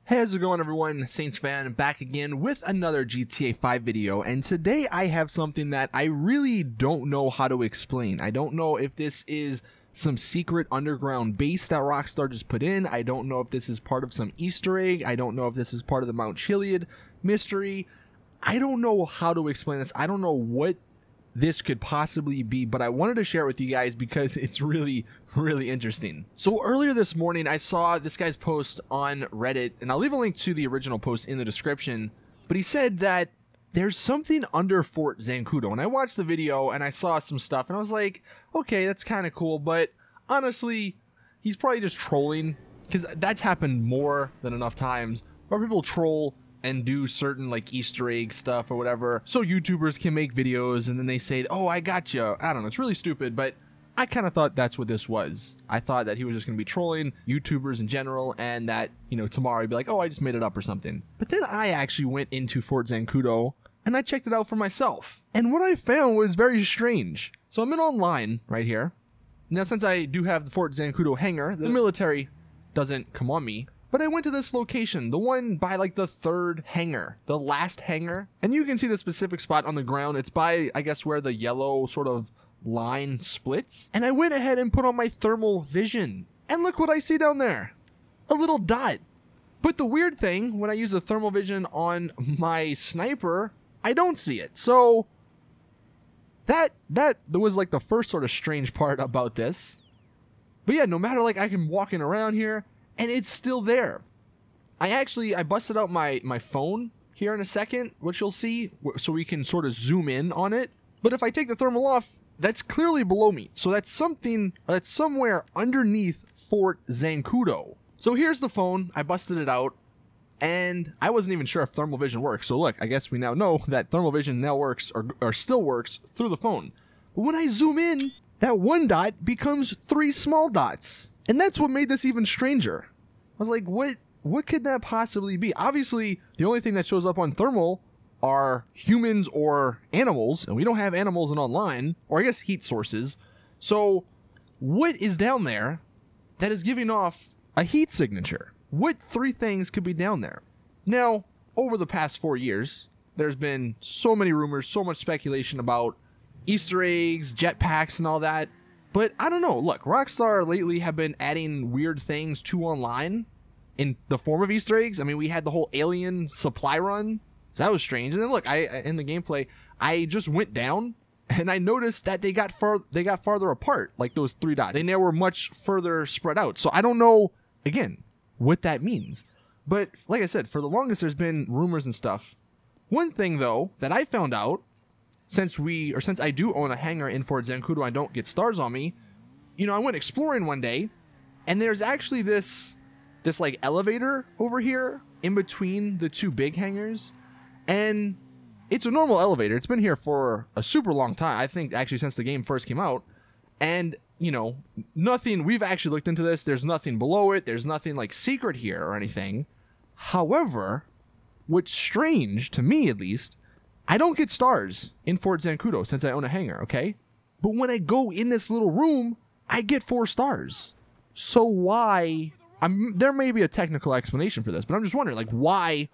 Hey, how's it going, everyone? Saintsfan back again with another GTA 5 video, and today I have something that I really don't know how to explain. I don't know if this is some secret underground base that Rockstar just put in. I don't know if this is part of some Easter egg. I don't know if this is part of the Mount Chiliad mystery. I don't know how to explain this. I don't know what this could possibly be, but I wanted to share it with you guys because it's really interesting. So earlier this morning, I saw this guy's post on Reddit, and I'll leave a link to the original post in the description, but he said that there's something under Fort Zancudo, and I watched the video and I saw some stuff and I was like, okay, that's kind of cool, but honestly, he's probably just trolling, because that's happened more than enough times where people troll and do certain like Easter egg stuff or whatever, so YouTubers can make videos and then they say, oh, I got you. I don't know, it's really stupid, but I kind of thought that's what this was. I thought that he was just going to be trolling YouTubers in general, and that, you know, tomorrow he'd be like, oh, I just made it up or something. But then I actually went into Fort Zancudo and I checked it out for myself, and what I found was very strange. So I'm in online right here. Now, since I do have the Fort Zancudo hangar, the military doesn't come on me. But I went to this location, the one by like the third hangar, the last hangar. And you can see the specific spot on the ground. It's by, I guess, where the yellow sort of line splits. And I went ahead and put on my thermal vision. And look what I see down there. A little dot. But the weird thing, when I use the thermal vision on my sniper, I don't see it. So that was like the first sort of strange part about this. But yeah, no matter, like, I can walking around here, and it's still there. I busted out my phone here in a second, which you'll see, so we can sort of zoom in on it. But if I take the thermal off, that's clearly below me. So that's somewhere underneath Fort Zancudo. So here's the phone. I busted it out, and I wasn't even sure if thermal vision works. So look, I guess we now know that thermal vision now works, or still works, through the phone. But when I zoom in, that one dot becomes 3 small dots. And that's what made this even stranger. I was like, what could that possibly be? Obviously, the only thing that shows up on thermal are humans or animals, and we don't have animals in online, or I guess heat sources. So what is down there that is giving off a heat signature? What 3 things could be down there? Now, over the past 4 years, there's been so many rumors, so much speculation about Easter eggs, jetpacks, and all that. But I don't know. Look, Rockstar lately have been adding weird things to online in the form of Easter eggs. I mean, we had the whole alien supply run. So that was strange. And then look, in the gameplay, I just went down and I noticed that they got farther apart, like those 3 dots. They now were much further spread out. So I don't know, again, what that means. But like I said, for the longest, there's been rumors and stuff. One thing, though, that I found out, since I do own a hangar in Fort Zancudo, I don't get stars on me. You know, I went exploring one day, and there's actually this like elevator over here in between the 2 big hangars, and it's a normal elevator. It's been here for a super long time. I think actually since the game first came out, and you know, nothing. We've actually looked into this. There's nothing below it. There's nothing like secret here or anything. However, what's strange to me, at least, I don't get stars in Fort Zancudo since I own a hangar, okay? But when I go in this little room, I get 4 stars. So why? There may be a technical explanation for this, but I'm just wondering, like, why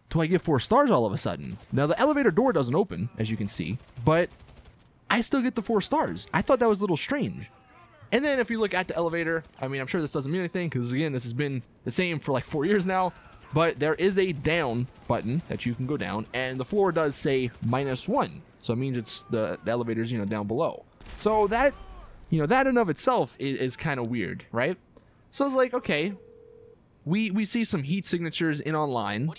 do I get 4 stars all of a sudden? Now, the elevator door doesn't open, as you can see, but I still get the 4 stars. I thought that was a little strange. And then if you look at the elevator, I mean, I'm sure this doesn't mean anything, because, again, this has been the same for like 4 years now. But there is a down button that you can go down, and the floor does say -1. So it means it's the elevator's, you know, down below. So that, you know, that in of itself is kind of weird, right? So I was like, okay, we see some heat signatures in online,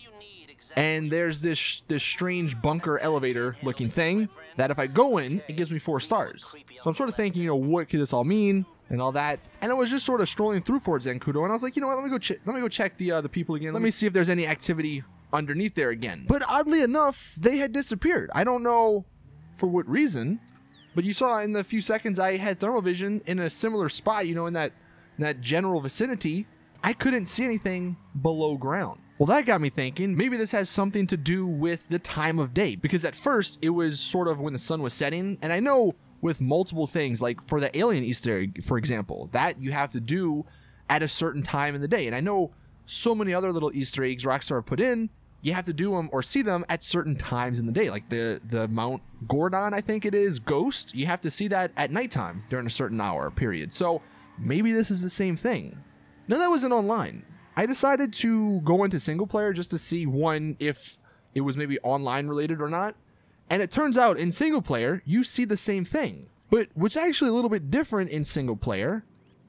and there's this strange bunker elevator looking thing that if I go in, it gives me 4 stars. So I'm sort of thinking, you know, what could this all mean? And all that, and I was just sort of strolling through Fort Zancudo, and I was like, you know what, let me go check the people again. Let me see if there's any activity underneath there again. But oddly enough, they had disappeared. I don't know for what reason, but you saw in the few seconds I had thermal vision in a similar spot, you know, in that general vicinity. I couldn't see anything below ground. Well, that got me thinking, maybe this has something to do with the time of day, because at first it was sort of when the sun was setting, and I know with multiple things, like for the alien Easter egg, for example, that you have to do at a certain time in the day. And I know so many other little Easter eggs Rockstar have put in, you have to do them or see them at certain times in the day. Like the Mount Gordon, I think it is, Ghost, you have to see that at nighttime during a certain hour period. So maybe this is the same thing. Now, that wasn't online. I decided to go into single player just to see, one, if it was maybe online related or not. And it turns out in single player, you see the same thing. But what's actually a little bit different in single player,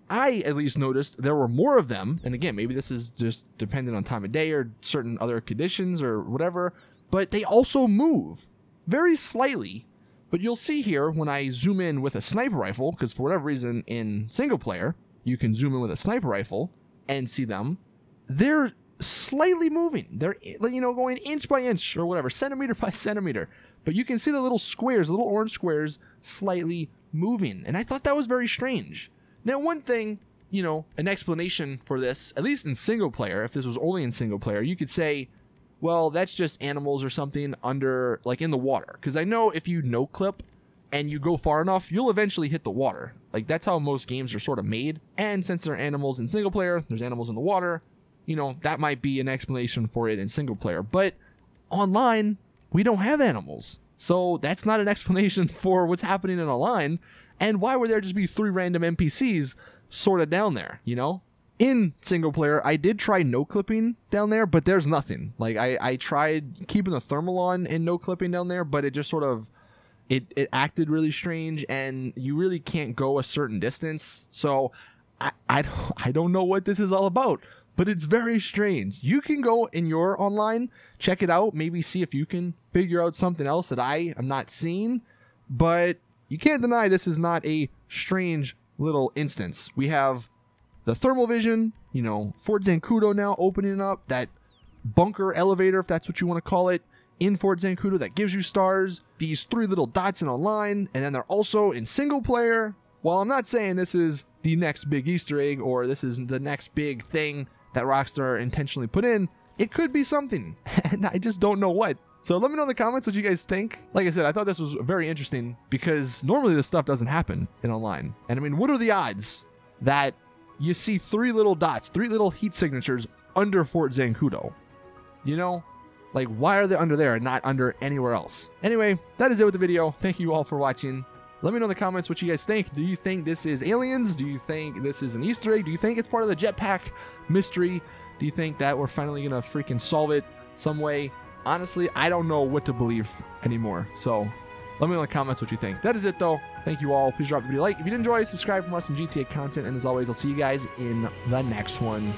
I at least noticed there were more of them. And again, maybe this is just dependent on time of day or certain other conditions or whatever. But they also move very slightly. But you'll see here when I zoom in with a sniper rifle, because for whatever reason in single player, you can zoom in with a sniper rifle and see them. They're slightly moving. They're, you know, going inch by inch or whatever, centimeter by centimeter. But you can see the little squares, little orange squares, slightly moving. And I thought that was very strange. Now, one thing, you know, an explanation for this, at least in single player, if this was only in single player, you could say, well, that's just animals or something under, like in the water. Because I know if you no clip and you go far enough, you'll eventually hit the water. Like, that's how most games are sort of made. And since there are animals in single player, there's animals in the water, you know, that might be an explanation for it in single player. But online, we don't have animals. So that's not an explanation for what's happening in online. And why would there just be 3 random NPCs sort of down there, you know? In single player, I did try no clipping down there, but there's nothing. Like, I tried keeping the thermal on and no clipping down there, but it just sort of, it acted really strange, and you really can't go a certain distance. So I don't know what this is all about, but it's very strange. You can go in your online, check it out, maybe see if you can figure out something else that I am not seeing, but you can't deny this is not a strange little instance. We have the thermal vision, you know, Fort Zancudo now opening up, that bunker elevator, if that's what you want to call it, in Fort Zancudo that gives you stars, these 3 little dots in online, and then they're also in single player. While I'm not saying this is the next big Easter egg or this is the next big thing that Rockstar intentionally put in, it could be something, and I just don't know what. So let me know in the comments what you guys think. Like I said, I thought this was very interesting because normally this stuff doesn't happen in online. And I mean, what are the odds that you see 3 little dots, 3 little heat signatures under Fort Zancudo? You know, like, why are they under there and not under anywhere else? Anyway, that is it with the video. Thank you all for watching. Let me know in the comments what you guys think. Do you think this is aliens? Do you think this is an Easter egg? Do you think it's part of the jetpack mystery? Do you think that we're finally gonna freaking solve it some way? Honestly, I don't know what to believe anymore. So let me know in the comments what you think. That is it, though. Thank you all. Please drop the video a like if you did enjoy. Subscribe for more some GTA content. And as always, I'll see you guys in the next one.